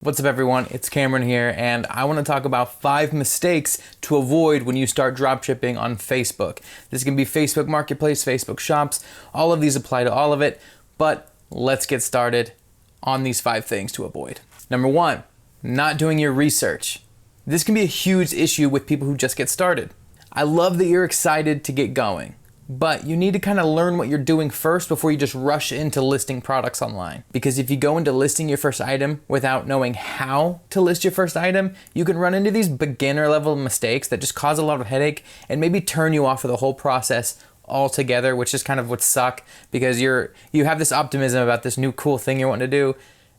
What's up everyone, it's Cameron here, and I want to talk about 5 mistakes to avoid when you start dropshipping on Facebook. This can be Facebook Marketplace, Facebook Shops, all of these apply to all of it, but let's get started on these 5 things to avoid. Number 1, not doing your research. This can be a huge issue with people who just get started. I love that you're excited to get going, but you need to kind of learn what you're doing first before you just rush into listing products online. Because if you go into listing your first item without knowing how to list your first item, you can run into these beginner level mistakes that just cause a lot of headache and maybe turn you off of the whole process altogether, which is kind of would suck because you have this optimism about this new cool thing you're wanting to do,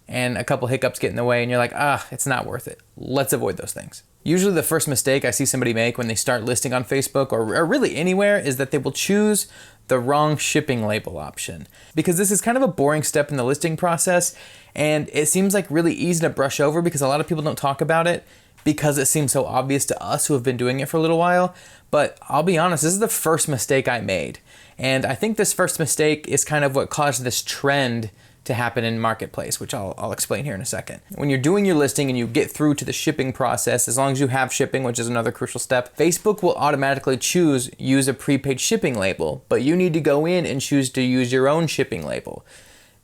and a couple hiccups get in the way and you're like, it's not worth it. Let's avoid those things. Usually the first mistake I see somebody make when they start listing on Facebook or really anywhere is that they will choose the wrong shipping label option. Because this is kind of a boring step in the listing process, and it seems like really easy to brush over because a lot of people don't talk about it because it seems so obvious to us who have been doing it for a little while. But I'll be honest, this is the first mistake I made. And I think this first mistake is kind of what caused this trend to happen in Marketplace, which I'll explain here in a second. When you're doing your listing and you get through to the shipping process, as long as you have shipping, which is another crucial step, Facebook will automatically choose use a prepaid shipping label, but you need to go in and choose to use your own shipping label.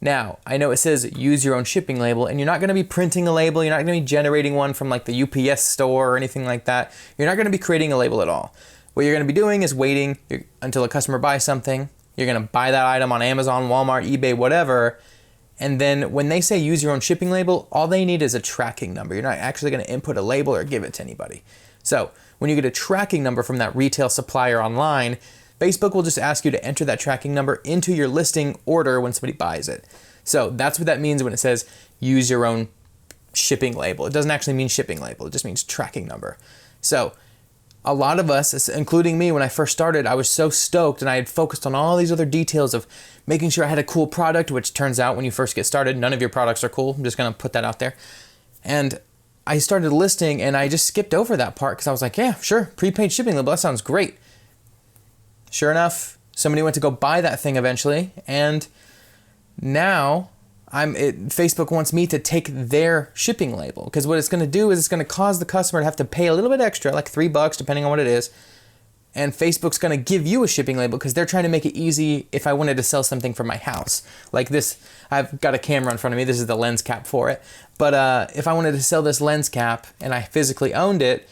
Now, I know it says use your own shipping label, and you're not gonna be printing a label, you're not gonna be generating one from like the UPS store or anything like that. You're not gonna be creating a label at all. What you're gonna be doing is waiting until a customer buys something. You're gonna buy that item on Amazon, Walmart, eBay, whatever. And then when they say use your own shipping label, all they need is a tracking number. You're not actually going to input a label or give it to anybody. So when you get a tracking number from that retail supplier online, Facebook will just ask you to enter that tracking number into your listing order when somebody buys it. So that's what that means when it says use your own shipping label. It doesn't actually mean shipping label. It just means tracking number. So a lot of us, including me, when I first started, I was so stoked and I had focused on all these other details of making sure I had a cool product, which turns out when you first get started, none of your products are cool. I'm just gonna put that out there. And I started listing and I just skipped over that part because I was like, yeah, sure, prepaid shipping label, that sounds great. Sure enough, somebody went to go buy that thing eventually, and now Facebook wants me to take their shipping label, because what it's going to do is it's going to cause the customer to have to pay a little bit extra, like $3 depending on what it is, and Facebook's going to give you a shipping label because they're trying to make it easy if I wanted to sell something from my house. Like this, I've got a camera in front of me, this is the lens cap for it, but if I wanted to sell this lens cap and I physically owned it,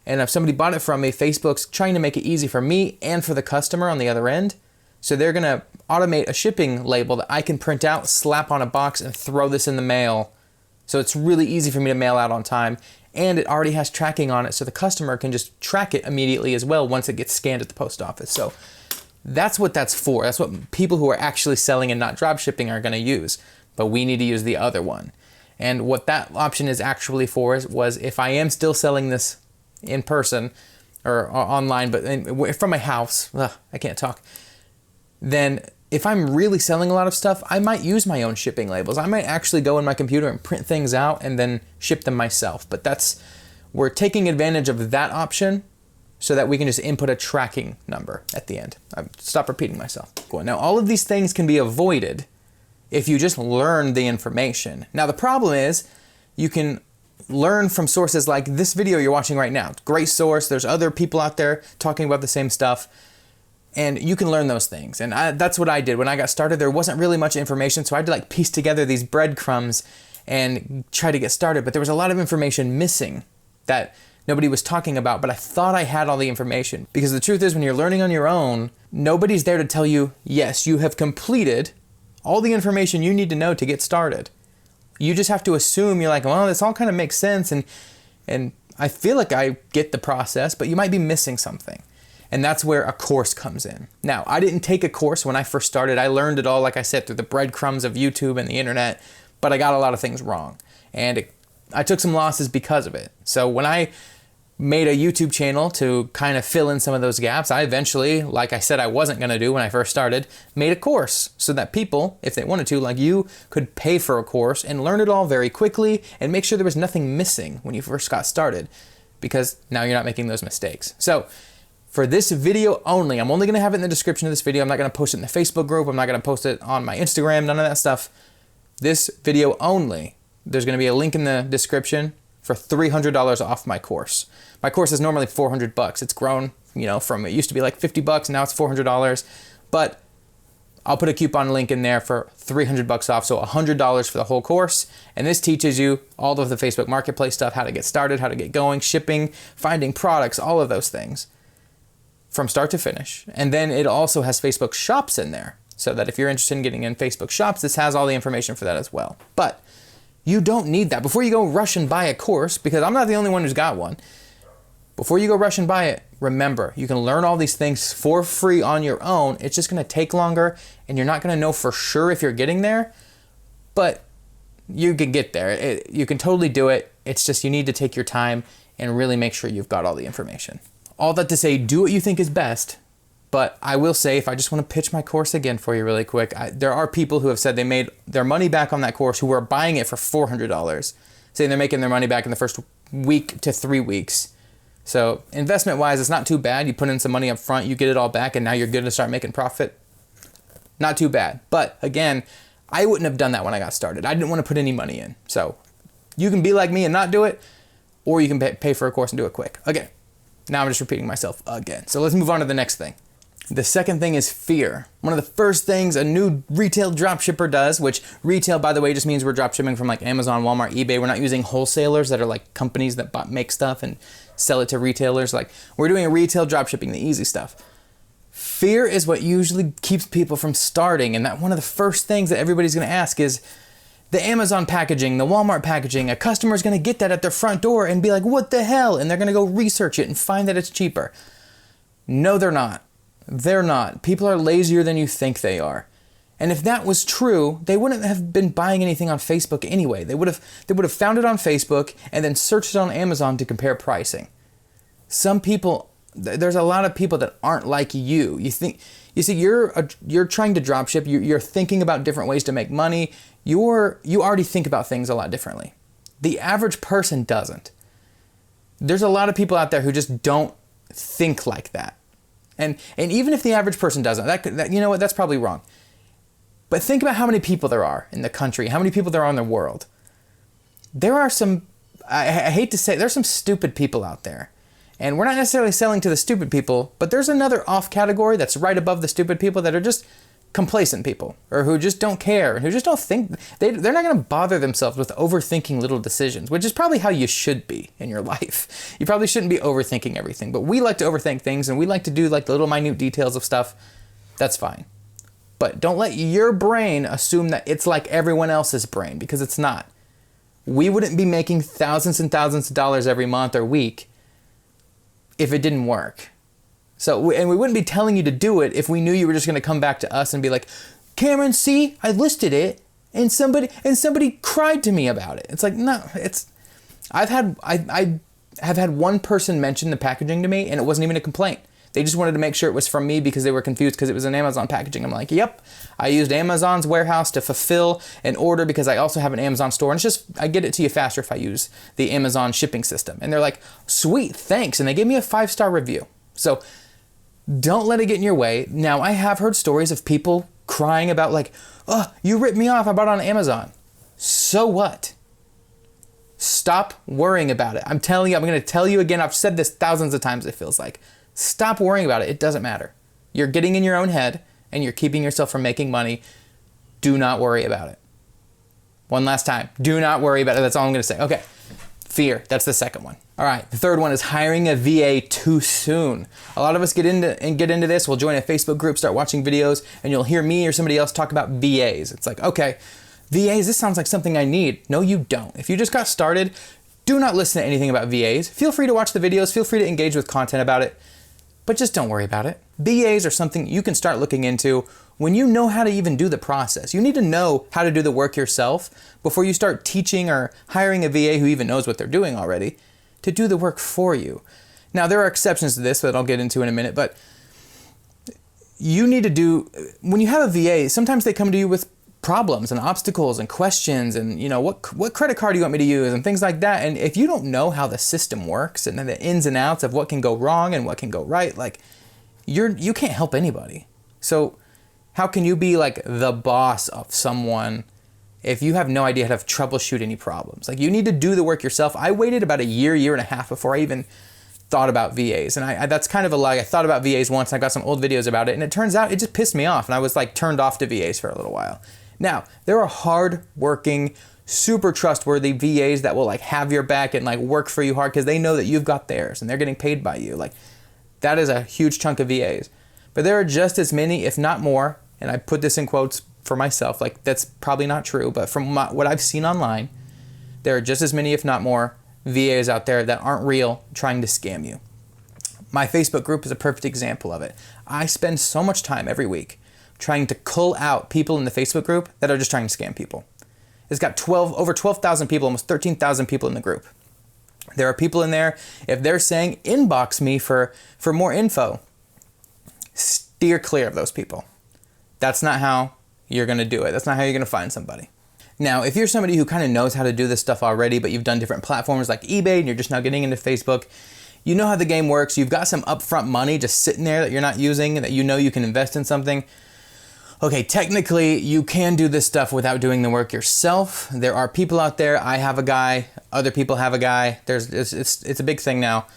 and if somebody bought it from me, Facebook's trying to make it easy for me and for the customer on the other end. So they're gonna automate a shipping label that I can print out, slap on a box, and throw this in the mail. So it's really easy for me to mail out on time. And it already has tracking on it, so the customer can just track it immediately as well once it gets scanned at the post office. So that's what that's for. That's what people who are actually selling and not drop shipping are gonna use. But we need to use the other one. And what that option is actually for was if I am still selling this in person or online, but from my house, I can't talk, then if I'm really selling a lot of stuff, I might use my own shipping labels. I might actually go in my computer and print things out and then ship them myself. But we're taking advantage of that option so that we can just input a tracking number at the end. Stop repeating myself. Cool. Now, all of these things can be avoided if you just learn the information. Now, the problem is you can learn from sources like this video you're watching right now. Great source. There's other people out there talking about the same stuff. And you can learn those things. And that's what I did. When I got started, there wasn't really much information, so I had to piece together these breadcrumbs and try to get started. But there was a lot of information missing that nobody was talking about, but I thought I had all the information. Because the truth is, when you're learning on your own, nobody's there to tell you, yes, you have completed all the information you need to know to get started. You just have to assume, you're like, well, this all kind of makes sense, and I feel like I get the process, but you might be missing something. And that's where a course comes in. Now, I didn't take a course when I first started. I learned it all, like I said, through the breadcrumbs of YouTube and the internet, but I got a lot of things wrong. And I took some losses because of it. So when I made a YouTube channel to kind of fill in some of those gaps, I eventually, like I said I wasn't gonna do when I first started, made a course so that people, if they wanted to, like you, could pay for a course and learn it all very quickly and make sure there was nothing missing when you first got started, because now you're not making those mistakes. So for this video only, I'm only gonna have it in the description of this video. I'm not gonna post it in the Facebook group. I'm not gonna post it on my Instagram, none of that stuff. This video only, there's going to be a link in the description for $300 off my course. My course is normally $400. It's grown, from, it used to be like $50, now it's $400. But I'll put a coupon link in there for $300 off, so $100 for the whole course. And this teaches you all of the Facebook Marketplace stuff, how to get started, how to get going, shipping, finding products, all of those things from start to finish. And then it also has Facebook Shops in there, so that if you're interested in getting in Facebook Shops, this has all the information for that as well. But you don't need that. Before you go rush and buy a course, because I'm not the only one who's got one, before you go rush and buy it, remember, you can learn all these things for free on your own. It's just going to take longer, and you're not going to know for sure if you're getting there, but you can get there. You can totally do it. It's just you need to take your time and really make sure you've got all the information. All that to say, do what you think is best, but I will say, if I just want to pitch my course again for you really quick, there are people who have said they made their money back on that course who were buying it for $400, saying they're making their money back in the first week to 3 weeks. So investment-wise, it's not too bad. You put in some money up front, you get it all back, and now you're good to start making profit. Not too bad. But again, I wouldn't have done that when I got started. I didn't want to put any money in. So you can be like me and not do it, or you can pay for a course and do it quick. Okay, now I'm just repeating myself again. So let's move on to the next thing. The second thing is fear. One of the first things a new retail dropshipper does, which retail, by the way, just means we're dropshipping from like Amazon, Walmart, eBay. We're not using wholesalers that are like companies that make stuff and sell it to retailers. Like, we're doing a retail dropshipping, the easy stuff. Fear is what usually keeps people from starting. And that one of the first things that everybody's going to ask is the Amazon packaging, the Walmart packaging. A customer's going to get that at their front door and be like, what the hell? And they're going to go research it and find that it's cheaper. No, they're not. They're not. People are lazier than you think they are. And if that was true, they wouldn't have been buying anything on Facebook anyway. They would have found it on Facebook and then searched it on Amazon to compare pricing. Some people, there's a lot of people that aren't like you. You see, you're trying to dropship. You're thinking about different ways to make money. You already think about things a lot differently. The average person doesn't. There's a lot of people out there who just don't think like that. And even if the average person doesn't, that you know what, that's probably wrong. But think about how many people there are in the country, how many people there are in the world. There are some, I hate to say, there's some stupid people out there. And we're not necessarily selling to the stupid people, but there's another off category that's right above the stupid people that are just complacent people, or who just don't care, who just don't think, they're not going to bother themselves with overthinking little decisions, which is probably how you should be in your life. You probably shouldn't be overthinking everything, but we like to overthink things, and we like to do like the little minute details of stuff. That's fine. But don't let your brain assume that it's like everyone else's brain, because it's not. We wouldn't be making thousands and thousands of dollars every month or week if it didn't work. And we wouldn't be telling you to do it if we knew you were just going to come back to us and be like, Cameron, see, I listed it, and somebody cried to me about it. It's like, no, I have had one person mention the packaging to me, and it wasn't even a complaint. They just wanted to make sure it was from me because they were confused because it was an Amazon packaging. I'm like, yep, I used Amazon's warehouse to fulfill an order because I also have an Amazon store. And it's just, I get it to you faster if I use the Amazon shipping system. And they're like, sweet, thanks. And they gave me a 5-star review. So don't let it get in your way. Now, I have heard stories of people crying about like, oh, you ripped me off, I bought it on Amazon. So what? Stop worrying about it. I'm telling you, I'm going to tell you again, I've said this thousands of times, it feels like. Stop worrying about it. It doesn't matter. You're getting in your own head and you're keeping yourself from making money. Do not worry about it. One last time. Do not worry about it. That's all I'm going to say. Okay. Fear. That's the second one. All right. The third one is hiring a VA too soon. A lot of us get into this. We'll join a Facebook group, start watching videos, and you'll hear me or somebody else talk about VAs. It's like, okay, VAs, this sounds like something I need. No, you don't. If you just got started, do not listen to anything about VAs. Feel free to watch the videos. Feel free to engage with content about it. But just don't worry about it. VAs are something you can start looking into when you know how to even do the process. You need to know how to do the work yourself before you start teaching or hiring a VA who even knows what they're doing already to do the work for you. Now, there are exceptions to this that I'll get into in a minute, but you need to do, when you have a VA, sometimes they come to you with problems and obstacles and questions and, you know, what credit card do you want me to use and things like that. And if you don't know how the system works and the ins and outs of what can go wrong and what can go right, like you can't help anybody. So how can you be like the boss of someone if you have no idea how to troubleshoot any problems. Like, you need to do the work yourself. I waited about a year and a half before I even thought about VAs. And I that's kind of a lie. I thought about VAs once, and I got some old videos about it, and it turns out it just pissed me off, and I was like turned off to VAs for a little while. Now, there are hard-working, super trustworthy VAs that will like have your back and like work for you hard because they know that you've got theirs and they're getting paid by you. Like, that is a huge chunk of VAs. But there are just as many, if not more, and I put this in quotes for myself, like that's probably not true, but from what I've seen online, there are just as many, if not more, VAs out there that aren't real trying to scam you. My Facebook group is a perfect example of it. I spend so much time every week trying to cull out people in the Facebook group that are just trying to scam people. It's got over 12,000 people, almost 13,000 people in the group. There are people in there, if they're saying inbox me for more info, steer clear of those people. That's not how you're gonna do it. That's not how you're gonna find somebody. Now, if you're somebody who kind of knows how to do this stuff already, but you've done different platforms like eBay and you're just now getting into Facebook, you know how the game works. You've got some upfront money just sitting there that you're not using, that you know you can invest in something. Okay, technically, you can do this stuff without doing the work yourself. There are people out there. I have a guy. Other people have a guy. It's a big thing now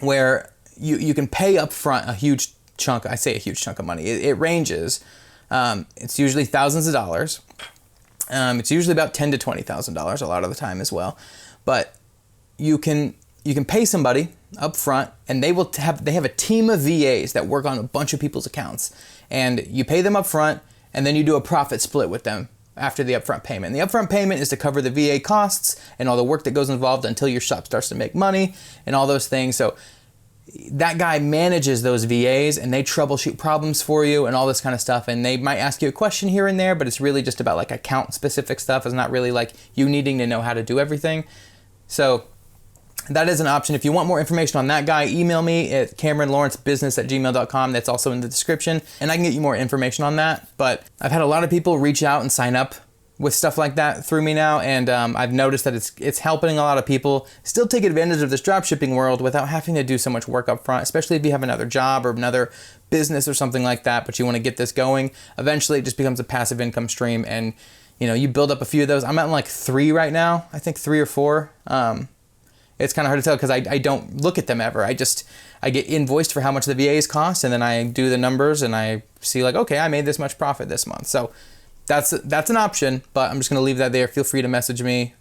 where you can pay upfront a huge chunk. I say a huge chunk of money. It ranges. It's usually thousands of dollars. It's usually about $10,000 to $20,000 a lot of the time as well. But you can pay somebody up front, and they have a team of VAs that work on a bunch of people's accounts. And you pay them up front, and then you do a profit split with them after the upfront payment. And the upfront payment is to cover the VA costs and all the work that goes involved until your shop starts to make money and all those things. So that guy manages those VAs, and they troubleshoot problems for you and all this kind of stuff. And they might ask you a question here and there, but it's really just about like account specific stuff. It's not really like you needing to know how to do everything. So that is an option. If you want more information on that guy, email me at CameronLawrenceBusiness@gmail.com. That's also in the description, and I can get you more information on that. But I've had a lot of people reach out and sign up with stuff like that through me now, and I've noticed that it's helping a lot of people still take advantage of this dropshipping world without having to do so much work up front, especially if you have another job or another business or something like that, but you want to get this going. Eventually, it just becomes a passive income stream, and you build up a few of those. I'm at like 3 right now. I think 3 or 4. It's kind of hard to tell because I don't look at them ever. I get invoiced for how much the VAs cost, and then I do the numbers and I see like, okay, I made this much profit this month. So that's an option, but I'm just going to leave that there. Feel free to message me.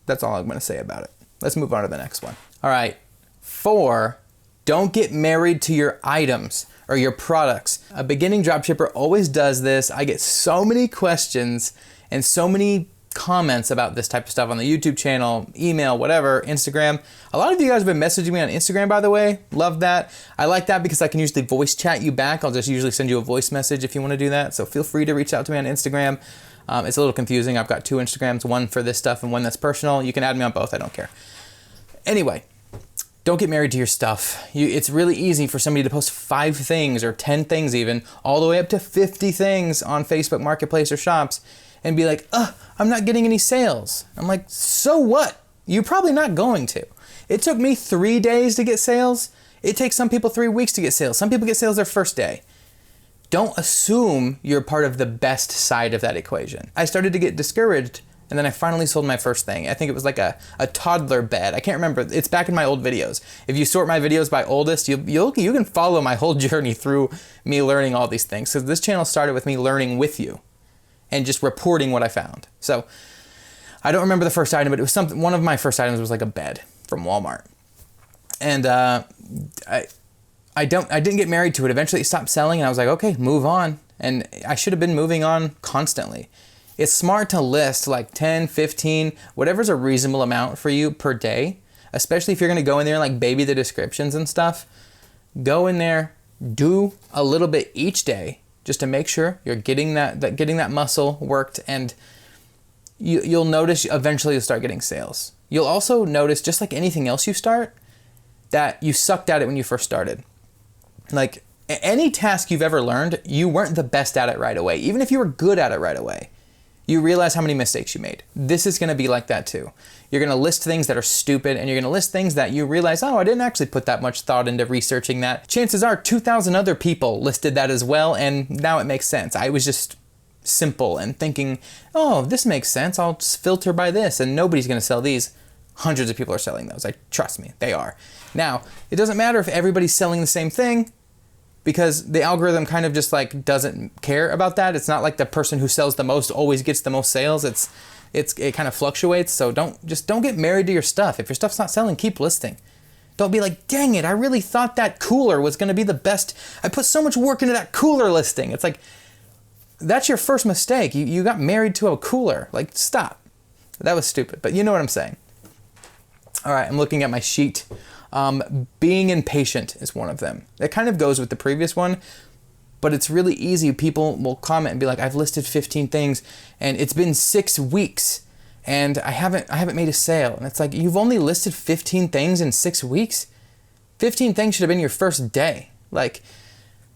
That's all I'm going to say about it. Let's move on to the next one. All right. 4, don't get married to your items or your products. A beginning dropshipper always does this. I get so many questions and so many comments about this type of stuff on the YouTube channel, email, whatever, Instagram. A lot of you guys have been messaging me on Instagram, by the way. Love that. I like that because I can usually voice chat you back. I'll just usually send you a voice message if you want to do that. So feel free to reach out to me on Instagram. It's a little confusing. I've got 2 Instagrams, one for this stuff and one that's personal. You can add me on both. I don't care. Anyway, don't get married to your stuff. It's really easy for somebody to post 5 things or 10 things even, all the way up to 50 things on Facebook Marketplace or shops, and be like, I'm not getting any sales. I'm like, so what? You're probably not going to. It took me 3 days to get sales. It takes some people 3 weeks to get sales. Some people get sales their first day. Don't assume you're part of the best side of that equation. I started to get discouraged, and then I finally sold my first thing. I think it was like a toddler bed. I can't remember. It's back in my old videos. If you sort my videos by oldest, you can follow my whole journey through me learning all these things. Because this channel started with me learning with you and just reporting what I found. So I don't remember the first item, but it was something. One of my first items was like a bed from Walmart, and I didn't get married to it. Eventually, it stopped selling, and I was like, okay, move on. And I should have been moving on constantly. It's smart to list like 10, 15, whatever's a reasonable amount for you per day, especially if you're gonna go in there and like baby the descriptions and stuff. Go in there, do a little bit each day, just to make sure you're getting that muscle worked, and you'll notice eventually you'll start getting sales. You'll also notice, just like anything else you start, that you sucked at it when you first started. Like any task you've ever learned, you weren't the best at it right away. Even if you were good at it right away, you realize how many mistakes you made. This is gonna be like that too. You're gonna list things that are stupid, and you're gonna list things that you realize, oh, I didn't actually put that much thought into researching that. Chances are 2,000 other people listed that as well, and now it makes sense. I was just simple and thinking, oh, this makes sense, I'll just filter by this and nobody's gonna sell these. Hundreds of people are selling those. Trust me, they are. Now, it doesn't matter if everybody's selling the same thing, because the algorithm kind of just like doesn't care about that. It's not like the person who sells the most always gets the most sales. It kind of fluctuates. So don't get married to your stuff. If your stuff's not selling, keep listing. Don't be like, dang it, I really thought that cooler was gonna be the best. I put so much work into that cooler listing. It's like, that's your first mistake. You got married to a cooler. Like, stop. That was stupid, but you know what I'm saying. All right, I'm looking at my sheet. Being impatient is one of them. That kind of goes with the previous one, but it's really easy. People will comment and be like, I've listed 15 things and it's been 6 weeks and I haven't made a sale. And it's like, you've only listed 15 things in 6 weeks? 15 things should have been your first day. Like,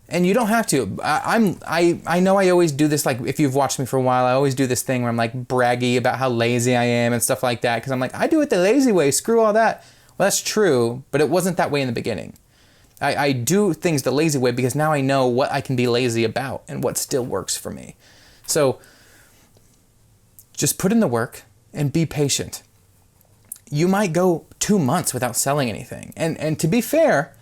and you don't have to. I know I always do this, like if you've watched me for a while, I always do this thing where I'm like braggy about how lazy I am and stuff like that, because I'm like, I do it the lazy way, screw all that. Well, that's true, but it wasn't that way in the beginning. I do things the lazy way because now I know what I can be lazy about and what still works for me. So just put in the work and be patient. You might go 2 months without selling anything. And to be fair,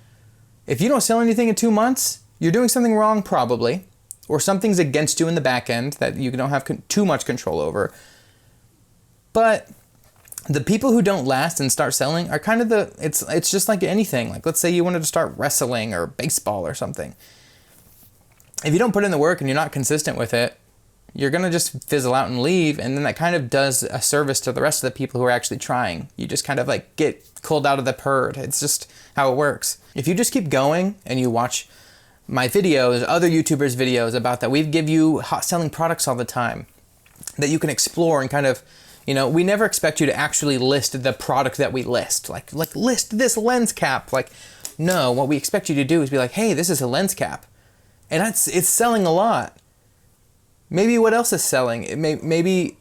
if you don't sell anything in 2 months, you're doing something wrong probably, or something's against you in the back end that you don't have too much control over. But the people who don't last and start selling are kind of it's just like anything. Like, let's say you wanted to start wrestling or baseball or something. If you don't put in the work and you're not consistent with it, you're going to just fizzle out and leave. And then that kind of does a service to the rest of the people who are actually trying. You just kind of like get culled out of the herd. It's just how it works. If you just keep going and you watch my videos, other YouTubers' videos about that, we give you hot selling products all the time that you can explore and kind of, you know, we never expect you to actually list the product that we list. Like list this lens cap. Like, no, what we expect you to do is be like, hey, this is a lens cap. And it's selling a lot. Maybe what else is selling? Maybe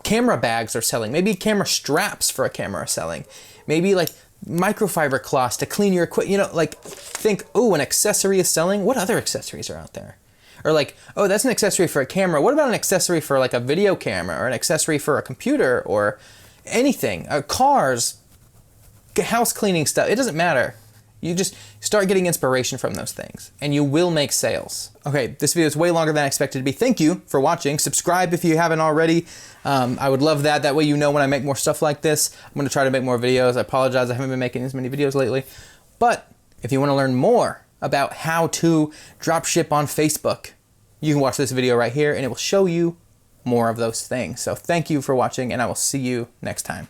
camera bags are selling. Maybe camera straps for a camera are selling. Maybe like microfiber cloths to clean your equipment. You know, like think, oh, an accessory is selling. What other accessories are out there? Or like, oh, that's an accessory for a camera. What about an accessory for like a video camera, or an accessory for a computer, or anything? Cars, house cleaning stuff. It doesn't matter. You just start getting inspiration from those things and you will make sales. Okay, this video is way longer than I expected to be. Thank you for watching. Subscribe if you haven't already. I would love that. That way you know when I make more stuff like this. I'm going to try to make more videos. I apologize, I haven't been making as many videos lately. But if you want to learn more about how to drop ship on Facebook, you can watch this video right here and it will show you more of those things. So thank you for watching and I will see you next time.